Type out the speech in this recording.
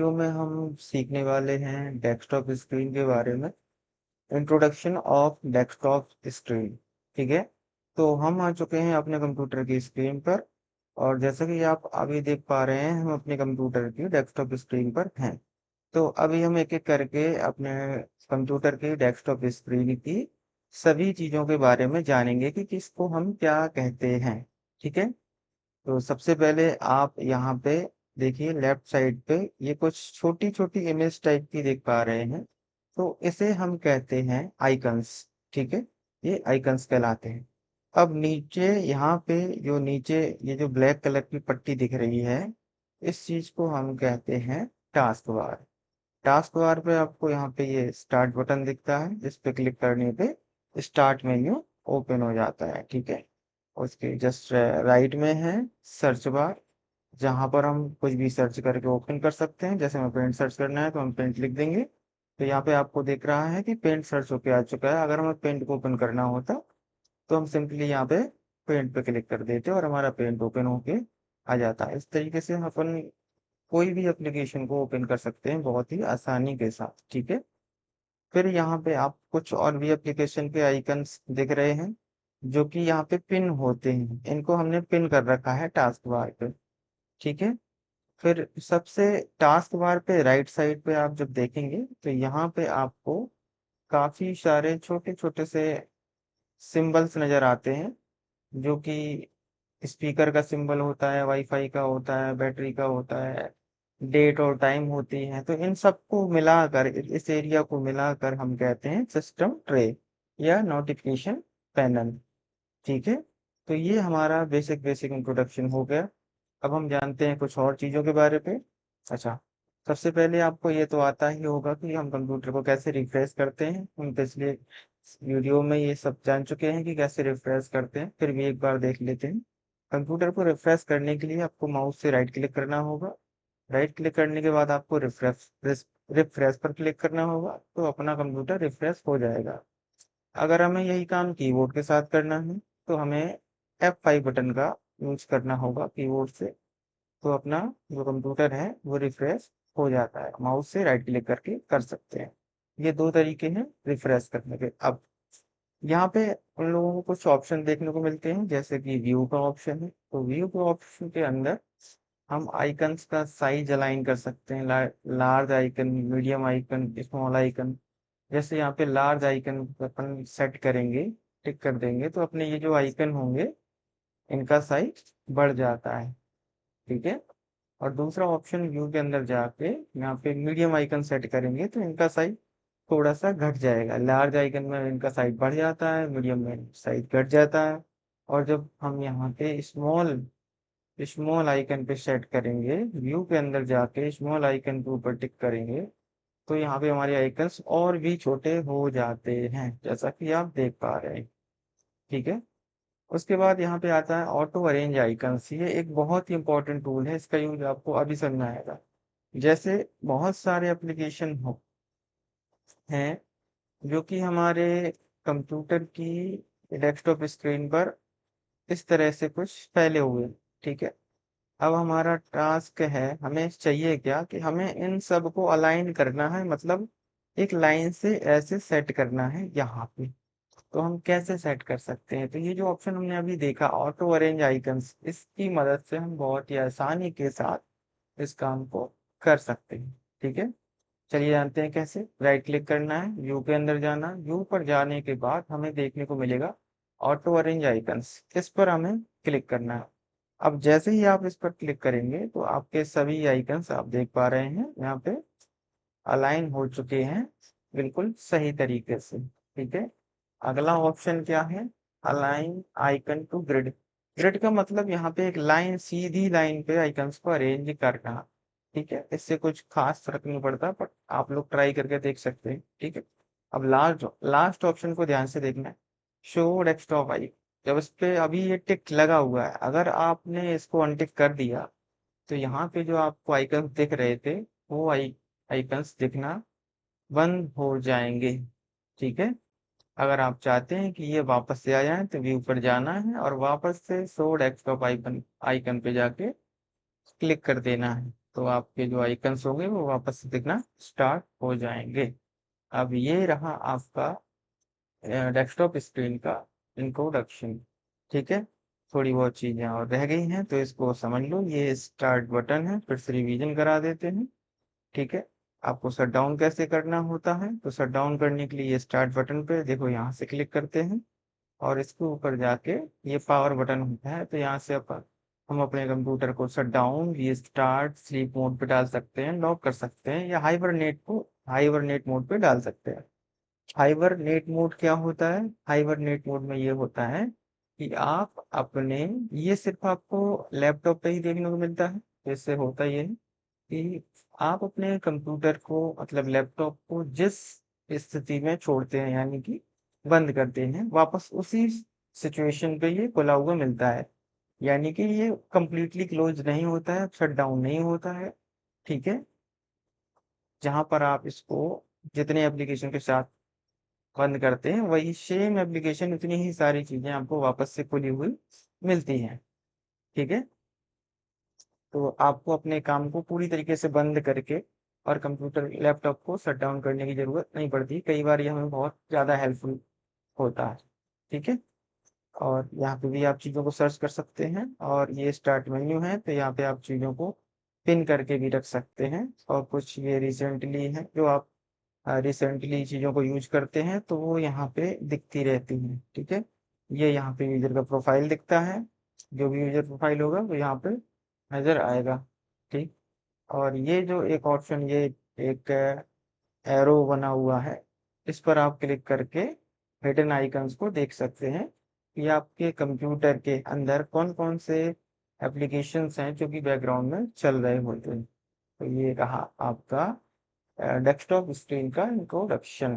Video में हम सीखने वाले हैं डेस्कटॉप स्क्रीन के बारे में। Introduction of desktop screen. ठीक है। तो हम आ चुके हैं अपने कंप्यूटर की स्क्रीन पर। और जैसा कि आप अभी देख पा रहे हैं, हम अपने कंप्यूटर की डेस्कटॉप स्क्रीन पर हैं। तो अभी हम एक एक करके अपने कंप्यूटर की डेस्कटॉप स्क्रीन की सभी चीज़ों के बारे में जानेंगे कि किसको हम क्या कहते हैं। ठीक है। तो सबसे पहले आप यहाँ पे देखिए, लेफ्ट साइड पे ये कुछ छोटी छोटी इमेज टाइप की देख पा रहे हैं। तो इसे हम कहते हैं आइकन्स। ठीक है। ये आइकन्स कहलाते हैं। अब नीचे यहाँ पे जो नीचे ये जो ब्लैक कलर की पट्टी दिख रही है, इस चीज को हम कहते हैं टास्क बार। टास्क बार पे आपको यहाँ पे ये स्टार्ट बटन दिखता है, जिस पे क्लिक करने पे स्टार्ट मेन्यू ओपन हो जाता है। ठीक है। उसके जस्ट राइट में है सर्च बार, जहां पर हम कुछ भी सर्च करके ओपन कर सकते हैं। जैसे हमें पेंट सर्च करना है तो हम पेंट लिख देंगे, तो यहाँ पे आपको दिख रहा है कि पेंट सर्च होके आ चुका है। अगर हमें पेंट को ओपन करना होता तो हम सिंपली यहाँ पे पेंट पे क्लिक कर देते और हमारा पेंट ओपन होके आ जाता है। इस तरीके से हम अपन कोई भी एप्लीकेशन को ओपन कर सकते हैं बहुत ही आसानी के साथ। ठीक है। फिर यहाँ पे आप कुछ और भी एप्लीकेशन के आइकन्स दिख रहे हैं, जो कि यहाँ पे पिन होते हैं। इनको हमने पिन कर रखा है टास्क बार पे। ठीक है। फिर सबसे टास्क बार पे राइट साइड पे आप जब देखेंगे तो यहाँ पे आपको काफी सारे छोटे छोटे से सिंबल्स नजर आते हैं, जो कि स्पीकर का सिंबल होता है, वाईफाई का होता है, बैटरी का होता है, डेट और टाइम होती है। तो इन सबको मिलाकर, इस एरिया को मिलाकर हम कहते हैं सिस्टम ट्रे या नोटिफिकेशन पैनल। ठीक है। तो ये हमारा बेसिक बेसिक इंट्रोडक्शन हो गया। अब हम जानते हैं कुछ और चीज़ों के बारे पे। अच्छा, सबसे पहले आपको ये तो आता ही होगा कि हम कंप्यूटर को कैसे रिफ्रेश करते हैं। हम पिछले वीडियो में ये सब जान चुके हैं कि कैसे रिफ्रेश करते हैं, फिर भी एक बार देख लेते हैं। कंप्यूटर को रिफ्रेश करने के लिए आपको माउस से राइट क्लिक करना होगा। राइट क्लिक करने के बाद आपको रिफ्रेश रिफ्रेश पर क्लिक करना होगा, तो अपना कंप्यूटर रिफ्रेश हो जाएगा। अगर हमें यही काम कीबोर्ड के साथ करना है तो हमें F5 बटन का यूज करना होगा कीबोर्ड से। तो अपना जो कंप्यूटर है वो रिफ्रेश हो जाता है। माउस से राइट क्लिक करके कर सकते हैं। ये दो तरीके हैं रिफ्रेश करने के। अब यहाँ पे उन लोगों को कुछ ऑप्शन देखने को मिलते हैं, जैसे कि व्यू का ऑप्शन है। तो व्यू के ऑप्शन के अंदर हम आइकन्स का साइज अलाइन कर सकते हैं। Large icon, medium icon, small icon. जैसे यहाँ पे लार्ज आइकन अपन सेट करेंगे, टिक कर देंगे, तो अपने ये जो आइकन होंगे इनका साइज बढ़ जाता है। ठीक है। और दूसरा ऑप्शन व्यू के अंदर जाके यहाँ पे मीडियम आइकन सेट करेंगे तो इनका साइज थोड़ा सा घट जाएगा। लार्ज आइकन में इनका साइज बढ़ जाता है, मीडियम में साइज घट जाता है। और जब हम यहाँ पे स्मॉल स्मॉल आइकन पे सेट करेंगे, व्यू के अंदर जाके स्मॉल आइकन के ऊपर टिक करेंगे, तो यहाँ पे हमारे आइकन्स और भी छोटे हो जाते हैं, जैसा कि आप देख पा रहे हैं। ठीक है। उसके बाद यहाँ पे आता है ऑटो अरेंज आइकन्स। ये एक बहुत ही इंपॉर्टेंट टूल है, इसका यूज आपको अभी समझ में आएगा। जैसे बहुत सारे एप्लीकेशन हो हैं जो कि हमारे कंप्यूटर की डेस्कटॉप स्क्रीन पर इस तरह से कुछ फैले हुए हैं। ठीक है। अब हमारा टास्क है, हमें चाहिए क्या कि हमें इन सब को अलाइन करना है, मतलब एक लाइन से ऐसे सेट करना है यहाँ पे। तो हम कैसे सेट कर सकते हैं? तो ये जो ऑप्शन हमने अभी देखा ऑटो अरेंज आइकन्स, इसकी मदद से हम बहुत ही आसानी के साथ इस काम को कर सकते हैं। ठीक है। चलिए जानते हैं कैसे। राइट क्लिक करना है, व्यू के अंदर जाना, व्यू पर जाने के बाद हमें देखने को मिलेगा ऑटो अरेंज आइकन्स। इस पर हमें क्लिक करना है। अब जैसे ही आप इस पर क्लिक करेंगे तो आपके सभी आइकन्स आप देख पा रहे हैं यहाँ पे अलाइन हो चुके हैं, बिल्कुल सही तरीके से। ठीक है। अगला ऑप्शन क्या है? Align icon to grid. Grid का मतलब यहाँ पे एक लाइन, सीधी लाइन पे आइकन्स को अरेंज करना। ठीक है। इससे कुछ खास फर्क नहीं पड़ता, बट आप लोग ट्राई करके देख सकते हैं। ठीक है। अब लास्ट लास्ट ऑप्शन को ध्यान से देखना है, शो डेस्कटॉप आई। जब इस पे अभी ये टिक लगा हुआ है, अगर आपने इसको अनटिक कर दिया तो यहाँ पे जो आपको आइकन्स दिख रहे थे वो आइकन्स दिखना बंद हो जाएंगे। ठीक है। अगर आप चाहते हैं कि ये वापस से आ जाए तो व्यू पर जाना है और वापस से शो डेस्कटॉप आइकन आइकन पे जाके क्लिक कर देना है। तो आपके जो आइकन्स होंगे वो वापस से दिखना स्टार्ट हो जाएंगे। अब ये रहा आपका डेस्कटॉप स्क्रीन का इंट्रोडक्शन। ठीक है, थोड़ी बहुत चीजें और रह गई हैं तो इसको समझ लो। ये स्टार्ट बटन है, फिर से रिवीजन करा देते हैं। ठीक है, आपको शट डाउन कैसे करना होता है, तो शट डाउन करने के लिए ये स्टार्ट बटन पे देखो, यहाँ से क्लिक करते हैं और इसके ऊपर जाके ये पावर बटन होता है, तो यहाँ से हम अपने कंप्यूटर को shut down, restart, sleep mode पे डाल सकते हैं, लॉक कर सकते हैं, या हाइबरनेट मोड पे डाल सकते हैं। हाइबरनेट मोड क्या होता है? हाइबरनेट मोड में ये होता है कि आप अपने, ये सिर्फ आपको लैपटॉप पे ही देखने को मिलता है। जैसे होता ये है कि आप अपने कंप्यूटर को, मतलब लैपटॉप को, जिस स्थिति में छोड़ते हैं यानी कि बंद करते हैं, वापस उसी सिचुएशन पे ये खुला हुआ मिलता है। यानी कि ये कंप्लीटली क्लोज नहीं होता है, शट डाउन नहीं होता है। ठीक है, जहां पर आप इसको जितने एप्लीकेशन के साथ बंद करते हैं, वही सेम एप्लीकेशन, उतनी ही सारी चीजें आपको वापस से खुली हुई मिलती हैं। ठीक है, तो आपको अपने काम को पूरी तरीके से बंद करके और कंप्यूटर लैपटॉप को शट डाउन करने की जरूरत नहीं पड़ती। कई बार ये हमें बहुत ज़्यादा हेल्पफुल होता है। ठीक है, और यहाँ पे भी आप चीज़ों को सर्च कर सकते हैं, और ये स्टार्ट मेन्यू है, तो यहाँ पे आप चीज़ों को पिन करके भी रख सकते हैं। और कुछ ये रिसेंटली है, जो आप रिसेंटली चीज़ों को यूज करते हैं तो वो यहाँ पे दिखती रहती हैं। ठीक है, ये यहाँ पे यूजर का प्रोफाइल दिखता है, जो भी यूजर प्रोफाइल होगा वो यहाँ पे नजर आएगा। ठीक, और ये जो एक ऑप्शन, ये एक एरो बना हुआ है, इस पर आप क्लिक करके हिडन आइकन्स को देख सकते हैं कि आपके कंप्यूटर के अंदर कौन कौन से एप्लीकेशंस हैं जो कि बैकग्राउंड में चल रहे होते हैं। तो ये रहा आपका डेस्कटॉप स्क्रीन का इंट्रोडक्शन।